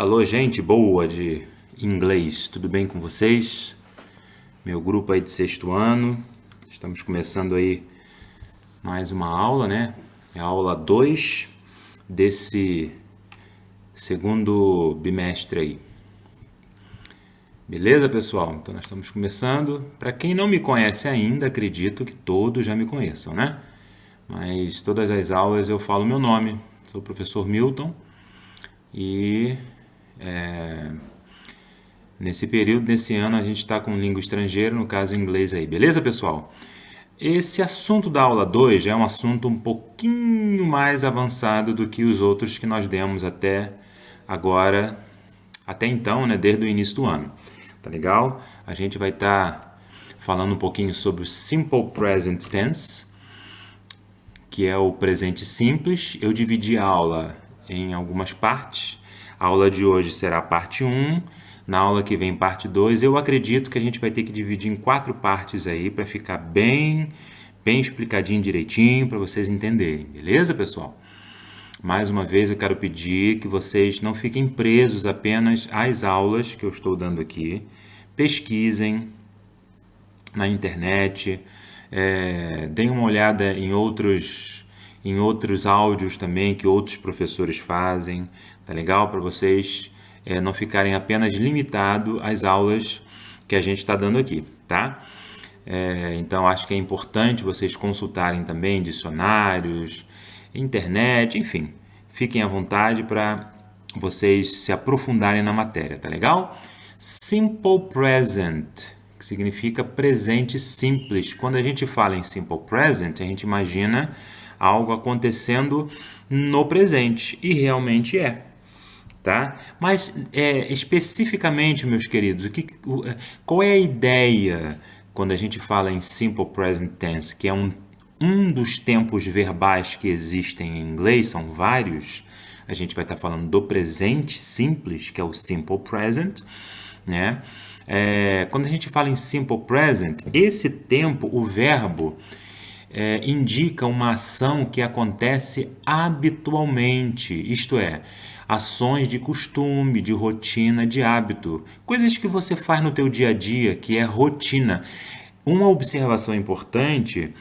Alô, gente boa de inglês, tudo bem com vocês? Meu grupo aí de sexto ano, estamos começando aí mais uma aula, né? É a aula 2 desse segundo bimestre aí. Beleza, pessoal? Então nós estamos começando. Para quem não me conhece ainda, acredito que todos já me conheçam, né? Mas todas as aulas eu falo meu nome. Sou o professor Milton e nesse período, nesse ano, a gente está com língua estrangeira, no caso inglês aí. Beleza, pessoal? Esse assunto da aula 2 já é um assunto um pouquinho mais avançado do que os outros que nós demos até agora, até então, né, desde o início do ano. Tá legal? A gente vai estar falando um pouquinho sobre o Simple Present Tense, que é o presente simples. Eu dividi a aula em algumas partes. A aula de hoje será a parte 1, na aula que vem parte 2. Eu acredito que a gente vai ter que dividir em 4 partes aí para ficar bem explicadinho direitinho para vocês entenderem, beleza, pessoal? Mais uma vez eu quero pedir que vocês não fiquem presos apenas às aulas que eu estou dando aqui. Pesquisem na internet, deem uma olhada em outros áudios também que outros professores fazem, tá legal? Para vocês não ficarem apenas limitados às aulas que a gente está dando aqui, tá? Então acho que é importante vocês consultarem também dicionários, internet, enfim, fiquem à vontade para vocês se aprofundarem na matéria, tá legal? Simple present, que significa presente simples. Quando a gente fala em simple present, a gente imagina algo acontecendo no presente, e realmente é. Tá? Mas especificamente, meus queridos, qual é a ideia quando a gente fala em simple present tense, que é um dos tempos verbais que existem em inglês, são vários. A gente vai estar falando do presente simples, que é o simple present, né? Quando a gente fala em simple present, esse tempo, o verbo, indica uma ação que acontece habitualmente, isto é, ações de costume, de rotina, de hábito, coisas que você faz no teu dia a dia, que é rotina. Uma observação importante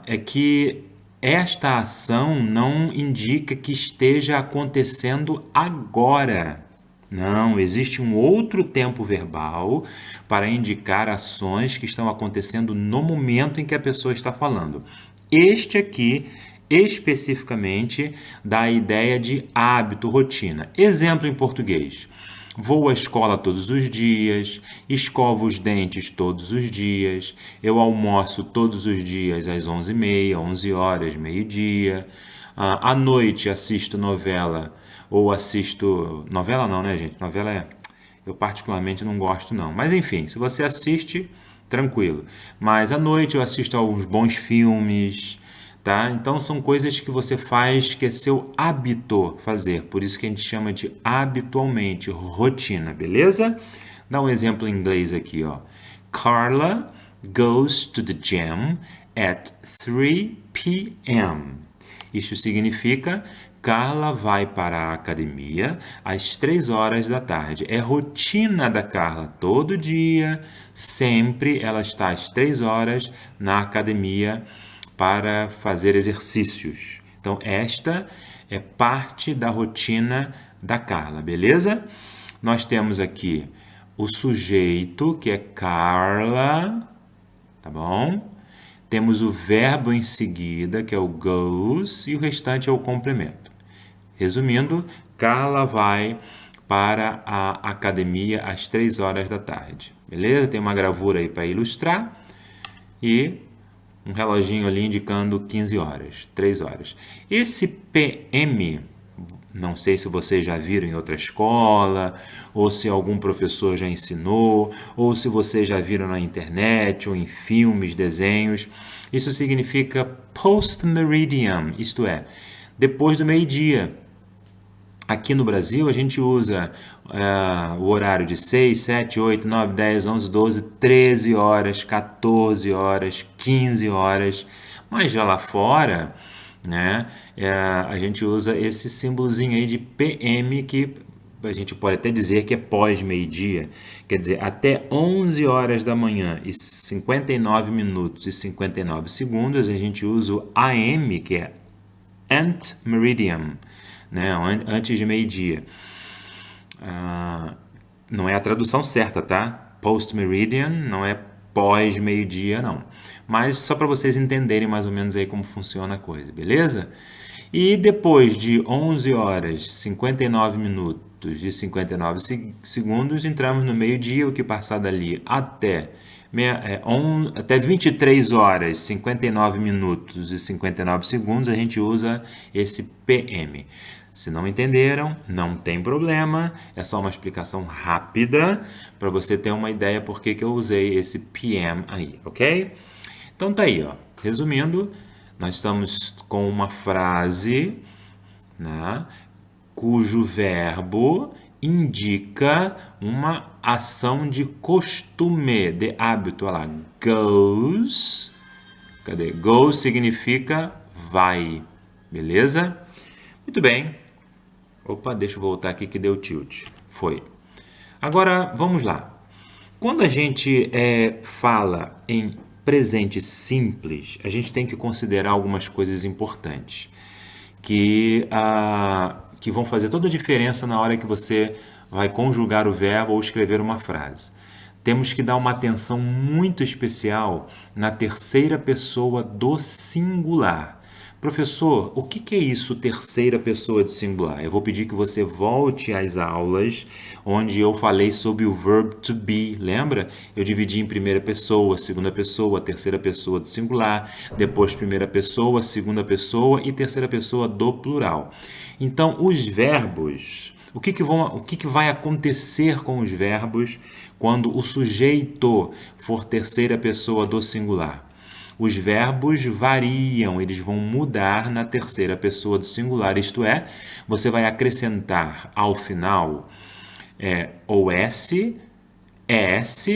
é que esta ação não indica que esteja acontecendo agora. Não, existe um outro tempo verbal para indicar ações que estão acontecendo no momento em que a pessoa está falando. Este aqui, especificamente, dá a ideia de hábito, rotina. Exemplo em português. Vou à escola todos os dias, escovo os dentes todos os dias, eu almoço todos os dias às 11h30, 11 horas, meio-dia. À noite assisto novela ou assisto... Novela não, né, gente? Novela eu particularmente não gosto, não. Mas, enfim, se você assiste, tranquilo. Mas à noite eu assisto a uns bons filmes, tá? Então, são coisas que você faz, que é seu hábito fazer. Por isso que a gente chama de habitualmente, rotina, beleza? Dá um exemplo em inglês aqui, ó. Carla goes to the gym at 3 p.m. Isso significa Carla vai para a academia às 3 horas da tarde. É rotina da Carla. Todo dia, sempre, ela está às 3 horas na academia para fazer exercícios. Então, esta é parte da rotina da Carla, beleza? Nós temos aqui o sujeito, que é Carla, tá bom? Temos o verbo em seguida, que é o goes, e o restante é o complemento. Resumindo, Carla vai para a academia às 3 horas da tarde. Beleza? Tem uma gravura aí para ilustrar e um reloginho ali indicando 15 horas, 3 horas. Esse PM, não sei se vocês já viram em outra escola, ou se algum professor já ensinou, ou se vocês já viram na internet, ou em filmes, desenhos. Isso significa post-meridian, isto é, depois do meio-dia. Aqui no Brasil a gente usa o horário de 6, 7, 8, 9, 10, 11, 12, 13 horas, 14 horas, 15 horas. Mas já lá fora, né, a gente usa esse símbolozinho aí de PM que a gente pode até dizer que é pós-meio-dia, quer dizer, até 11 horas da manhã e 59 minutos e 59 segundos, a gente usa o AM, que é ante meridian, né? Antes de meio-dia. Não é a tradução certa, tá? Post-meridian não é pós-meio-dia, não. Mas só para vocês entenderem mais ou menos aí como funciona a coisa, beleza? E depois de 11 horas, 59 minutos e 59 segundos, entramos no meio-dia, o que passar dali até 23 horas, 59 minutos e 59 segundos, a gente usa esse PM. Se não entenderam, não tem problema, é só uma explicação rápida para você ter uma ideia por que eu usei esse PM aí, ok? Então tá aí, ó. Resumindo, nós estamos com uma frase, né, cujo verbo indica uma ação de costume, de hábito. Olha lá, goes. Cadê? Goes significa vai, beleza? Muito bem. Opa, deixa eu voltar aqui que deu tilt. Foi. Agora, vamos lá. Quando a gente fala em presente simples, a gente tem que considerar algumas coisas importantes que vão fazer toda a diferença na hora que você vai conjugar o verbo ou escrever uma frase. Temos que dar uma atenção muito especial na terceira pessoa do singular. Professor, o que é isso, terceira pessoa de singular? Eu vou pedir que você volte às aulas onde eu falei sobre o verb to be. Lembra? Eu dividi em primeira pessoa, segunda pessoa, terceira pessoa do singular, depois primeira pessoa, segunda pessoa e terceira pessoa do plural. Então, os verbos, o que vai acontecer com os verbos quando o sujeito for terceira pessoa do singular? Os verbos variam, eles vão mudar na terceira pessoa do singular, isto é, você vai acrescentar ao final ou S, ES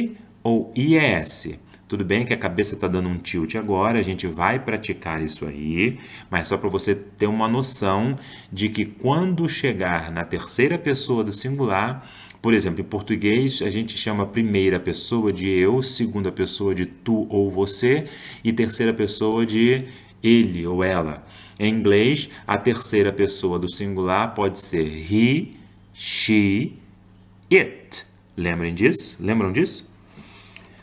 ou IES. Tudo bem que a cabeça está dando um tilt agora, a gente vai praticar isso aí, mas só para você ter uma noção de que quando chegar na terceira pessoa do singular, por exemplo, em português a gente chama primeira pessoa de eu, segunda pessoa de tu ou você e terceira pessoa de ele ou ela. Em inglês, a terceira pessoa do singular pode ser he, she, it. Lembram disso?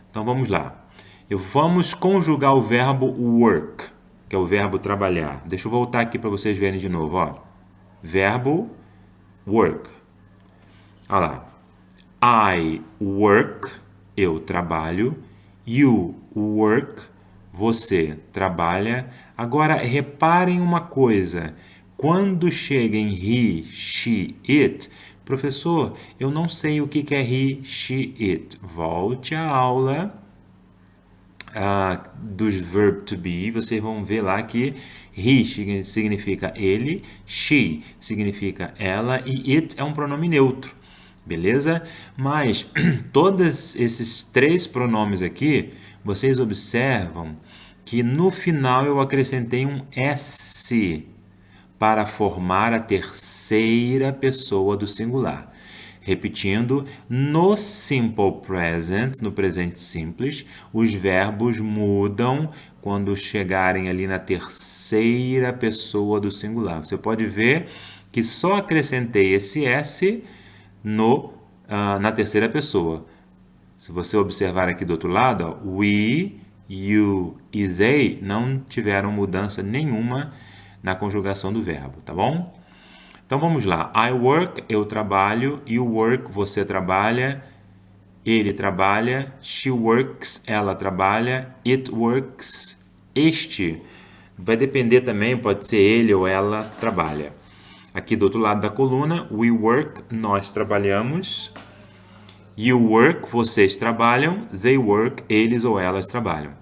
Então vamos lá. Vamos conjugar o verbo work, que é o verbo trabalhar. Deixa eu voltar aqui para vocês verem de novo. Ó. Verbo work. Olha lá. I work, eu trabalho. You work, você trabalha. Agora, reparem uma coisa. Quando chega em he, she, it, professor, eu não sei o que é he, she, it. Volte à aula dos verb to be, vocês vão ver lá que he significa ele, she significa ela e it é um pronome neutro, beleza? Mas todos esses três pronomes aqui, vocês observam que no final eu acrescentei um S para formar a terceira pessoa do singular. Repetindo, no simple present, no presente simples, os verbos mudam quando chegarem ali na terceira pessoa do singular. Você pode ver que só acrescentei esse S na terceira pessoa. Se você observar aqui do outro lado, ó, we, you e they não tiveram mudança nenhuma na conjugação do verbo, tá bom? Então vamos lá. I work, eu trabalho. You work, você trabalha. Ele trabalha. She works, ela trabalha. It works, este. Vai depender também, pode ser ele ou ela trabalha. Aqui do outro lado da coluna, we work, nós trabalhamos. You work, vocês trabalham. They work, eles ou elas trabalham.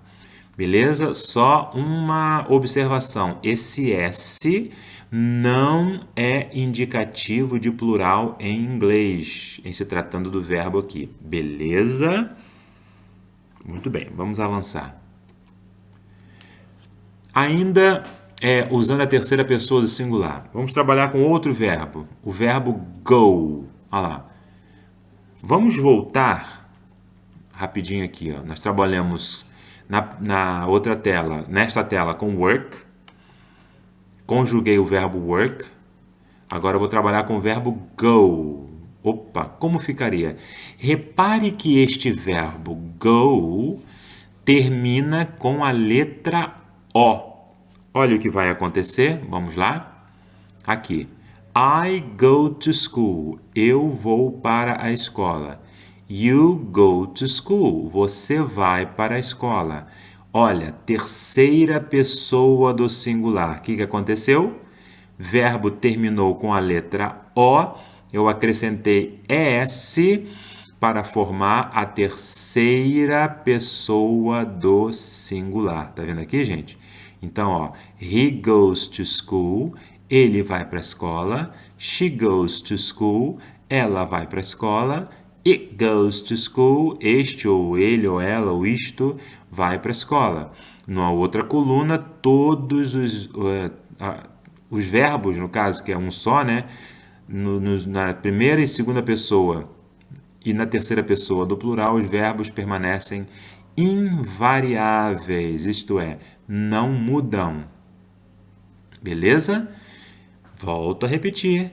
Beleza? Só uma observação. Esse S não é indicativo de plural em inglês, em se tratando do verbo aqui. Beleza? Muito bem, vamos avançar. Ainda usando a terceira pessoa do singular. Vamos trabalhar com outro verbo, o verbo go. Olha lá. Vamos voltar rapidinho aqui, ó. Nós trabalhamos na outra tela, nesta tela com work. Conjuguei o verbo work. Agora eu vou trabalhar com o verbo go. Opa, como ficaria? Repare que este verbo go termina com a letra O. Olha o que vai acontecer. Vamos lá? Aqui. I go to school. Eu vou para a escola. You go to school. Você vai para a escola. Olha, terceira pessoa do singular. O que aconteceu? Verbo terminou com a letra O. Eu acrescentei ES para formar a terceira pessoa do singular. Tá vendo aqui, gente? Então, ó, he goes to school. Ele vai para a escola. She goes to school. Ela vai para a escola. It goes to school. Este ou ele ou ela ou isto vai para a escola. Na outra coluna, todos os verbos, no caso, que é um só, né? Na primeira e segunda pessoa e na terceira pessoa do plural, os verbos permanecem invariáveis, isto é, não mudam. Beleza? Volto a repetir.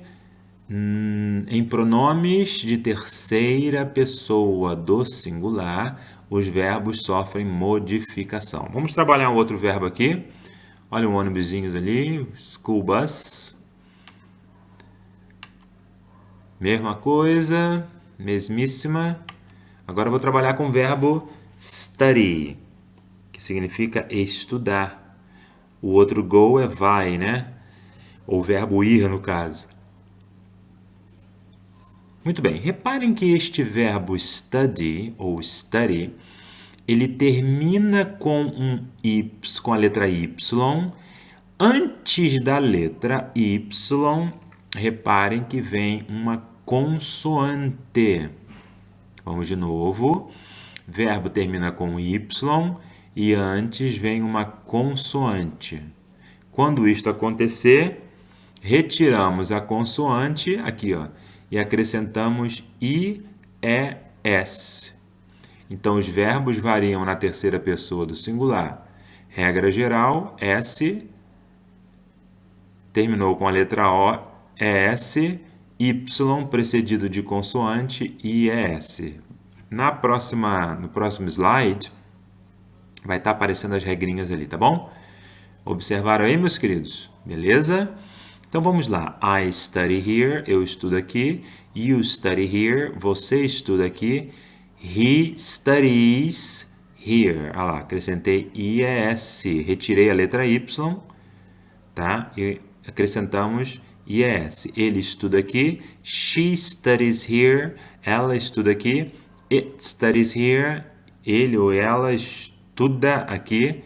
Em pronomes de terceira pessoa do singular, os verbos sofrem modificação. Vamos trabalhar um outro verbo aqui. Olha um ônibusinho ali, school bus. Mesma coisa, mesmíssima. Agora eu vou trabalhar com o verbo study, que significa estudar. O outro go é vai, né? Ou o verbo ir, no caso. Muito bem, reparem que este verbo study, ou study, ele termina com com a letra Y. Antes da letra Y, reparem que vem uma consoante. Vamos de novo. Verbo termina com Y e antes vem uma consoante. Quando isto acontecer, retiramos a consoante aqui, ó, e acrescentamos IES. Então, os verbos variam na terceira pessoa do singular. Regra geral, S, terminou com a letra O, ES, Y, precedido de consoante, IES. No próximo slide, vai estar aparecendo as regrinhas ali, tá bom? Observaram aí, meus queridos? Beleza? Então, vamos lá. I study here, eu estudo aqui. You study here, você estuda aqui. He studies here. Olha lá, acrescentei IES. Retirei a letra Y, tá? E acrescentamos IES. Ele estuda aqui. She studies here. Ela estuda aqui. It studies here. Ele ou ela estuda aqui.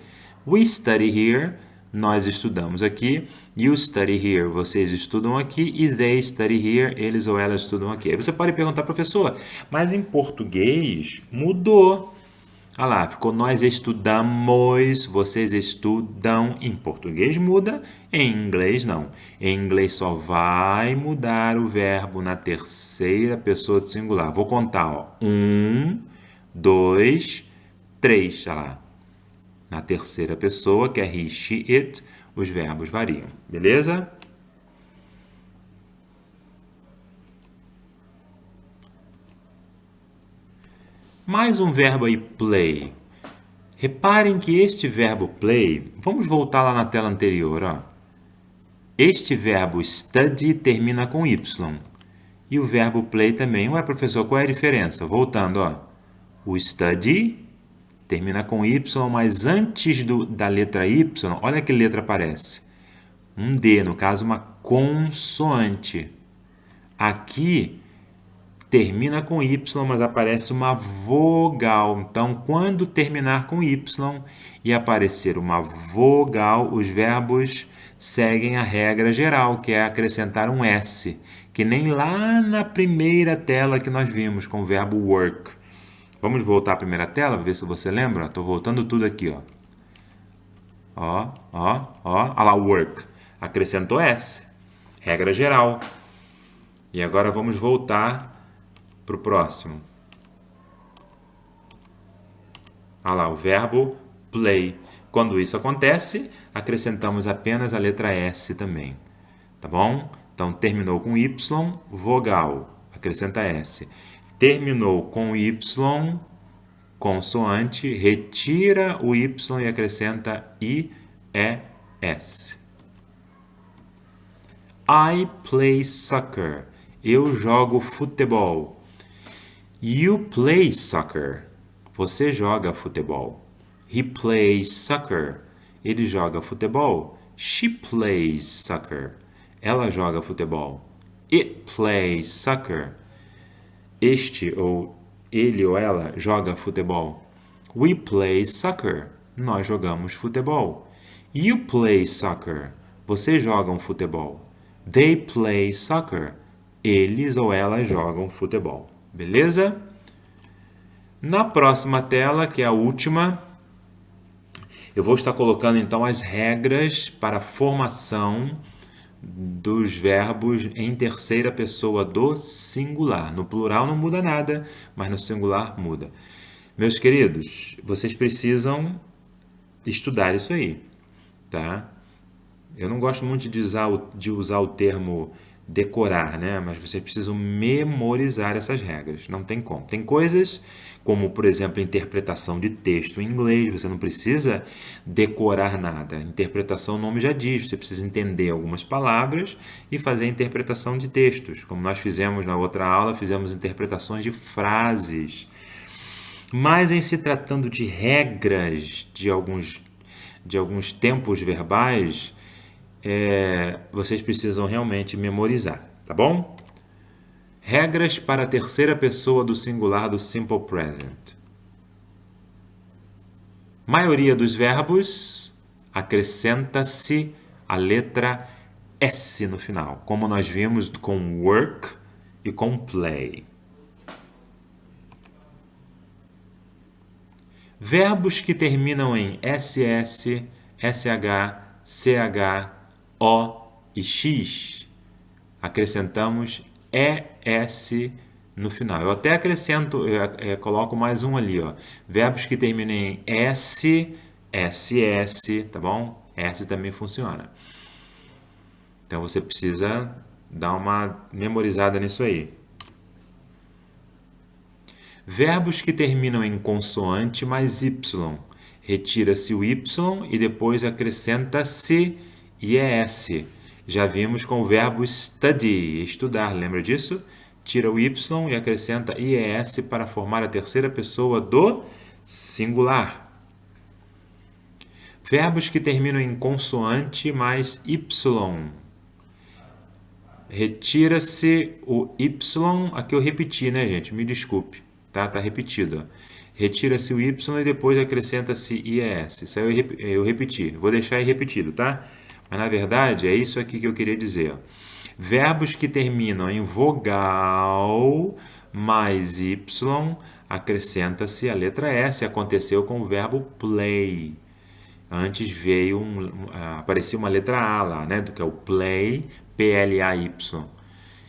We study here. Nós estudamos aqui. You study here. Vocês estudam aqui. E they study here. Eles ou elas estudam aqui. Aí você pode perguntar, professor, mas em português mudou. Olha lá, ficou nós estudamos, vocês estudam. Em português muda, em inglês não. Em inglês só vai mudar o verbo na terceira pessoa do singular. Vou contar, ó. 1, 2, 3, olha lá. Na terceira pessoa, que é he, she, it, os verbos variam. Beleza? Mais um verbo aí, play. Reparem que este verbo play, vamos voltar lá na tela anterior, ó. Este verbo study termina com Y. E o verbo play também. Ué, professor, qual é a diferença? Voltando, ó. O study termina com Y, mas antes da letra Y, olha que letra aparece. Um D, no caso, uma consoante. Aqui termina com Y, mas aparece uma vogal. Então, quando terminar com Y e aparecer uma vogal, os verbos seguem a regra geral, que é acrescentar um S, que nem lá na primeira tela que nós vimos com o verbo work. Vamos voltar à primeira tela para ver se você lembra? Estou voltando tudo aqui, ó. Olha lá, work. Acrescentou S. Regra geral. E agora vamos voltar para o próximo. Olha lá, o verbo play. Quando isso acontece, acrescentamos apenas a letra S também. Tá bom? Então, terminou com Y, vogal, acrescenta S. Terminou com Y, consoante, retira o Y e acrescenta IES. I play soccer. Eu jogo futebol. You play soccer. Você joga futebol. He plays soccer. Ele joga futebol. She plays soccer. Ela joga futebol. It plays soccer. Este ou ele ou ela joga futebol. We play soccer. Nós jogamos futebol. You play soccer. Você joga futebol. They play soccer. Eles ou elas jogam futebol. Beleza? Na próxima tela, que é a última, eu vou estar colocando então as regras para a formação dos verbos em terceira pessoa do singular. No plural não muda nada, mas no singular muda. Meus queridos, vocês precisam estudar isso aí, tá? Eu não gosto muito de usar o termo decorar, né? Mas vocês precisam memorizar essas regras. Não tem como. Tem coisas como, por exemplo, interpretação de texto em inglês. Você não precisa decorar nada. Interpretação, o nome já diz. Você precisa entender algumas palavras e fazer a interpretação de textos. Como nós fizemos na outra aula, fizemos interpretações de frases. Mas em se tratando de regras de alguns tempos verbais, vocês precisam realmente memorizar, tá bom? Regras para a terceira pessoa do singular do Simple Present. Maioria dos verbos acrescenta-se a letra S no final, como nós vimos com work e com play. Verbos que terminam em SS, SH, CH, O e X, acrescentamos ES no final. Eu até acrescento, coloco mais um ali, ó. Verbos que terminem em S, SS, tá bom? S também funciona. Então você precisa dar uma memorizada nisso aí. Verbos que terminam em consoante mais Y. Retira-se o Y e depois acrescenta-se IES. Já vimos com o verbo study, estudar, lembra disso? Tira o Y e acrescenta IES para formar a terceira pessoa do singular. Verbos que terminam em consoante mais Y. Retira-se o Y, aqui eu repeti, né, gente? Me desculpe, tá? Tá repetido. Retira-se o Y e depois acrescenta-se IES. Isso aí eu repeti. Vou deixar aí repetido, tá? Mas na verdade é isso aqui que eu queria dizer. Verbos que terminam em vogal mais Y, acrescenta-se a letra S. Aconteceu com o verbo play. Antes veio aparecia uma letra A lá, né? Do que é o play, P-L-A-Y.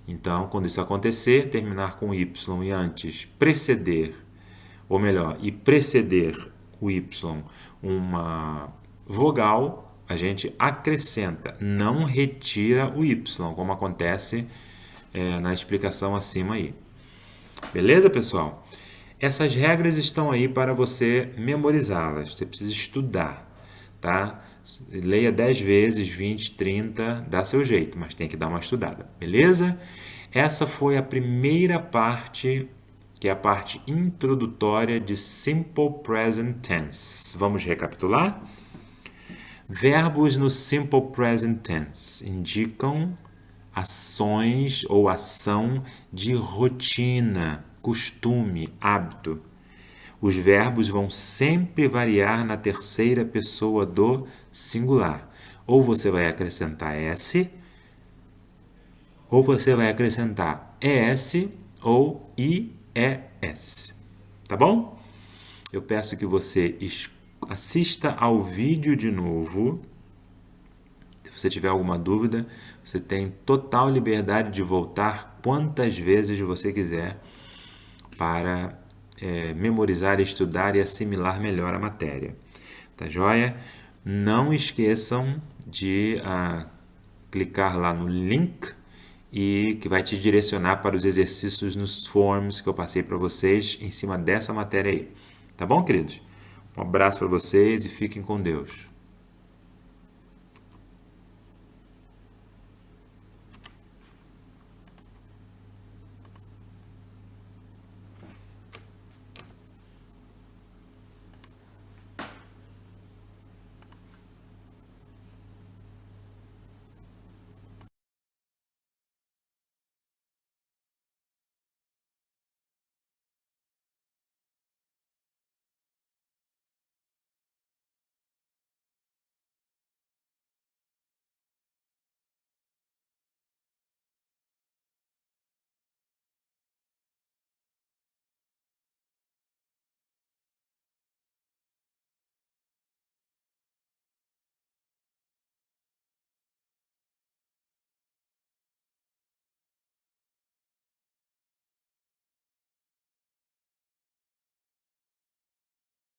Então, quando isso acontecer, terminar com Y e antes preceder, ou melhor, e preceder o Y uma vogal, a gente acrescenta, não retira o Y, como acontece na explicação acima aí. Beleza, pessoal? Essas regras estão aí para você memorizá-las, você precisa estudar, tá? Leia 10 vezes, 20, 30, dá seu jeito, mas tem que dar uma estudada, beleza? Essa foi a primeira parte, que é a parte introdutória de Simple Present Tense. Vamos recapitular? Verbos no Simple Present Tense indicam ações ou ação de rotina, costume, hábito. Os verbos vão sempre variar na terceira pessoa do singular. Ou você vai acrescentar S, ou você vai acrescentar ES ou IES. Tá bom? Eu peço que você assista ao vídeo de novo. Se você tiver alguma dúvida, você tem total liberdade de voltar quantas vezes você quiser para memorizar, estudar e assimilar melhor a matéria. Tá joia? Não esqueçam de clicar lá no link e que vai te direcionar para os exercícios nos forms que eu passei para vocês em cima dessa matéria aí. Tá bom, queridos? Um abraço para vocês e fiquem com Deus.